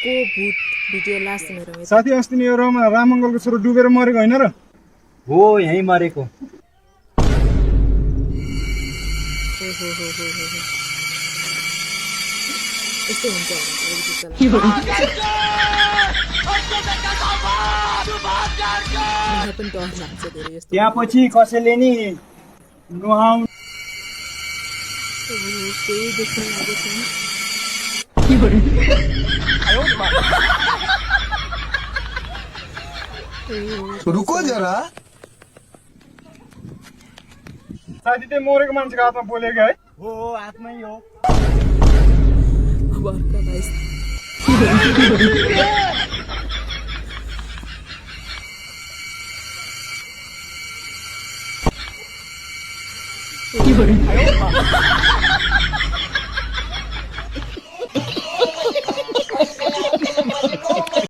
को भूत video last मेरो साथी अस्ति नि यो राम मङ्गलको छोरो डुबेर मरेको होइन र हो यही मरेको यस्तो हुन्छ पनि डर लाग्छ धेरै यस्तो त्यहाँ पछि कसैले नि नुहाउनु केही देख्न लागेको छैन रुको जरा साथी त्यो मरेको मान्छेको हातमा बोलेको है हो आत्मै हो अब अर्का भाइ की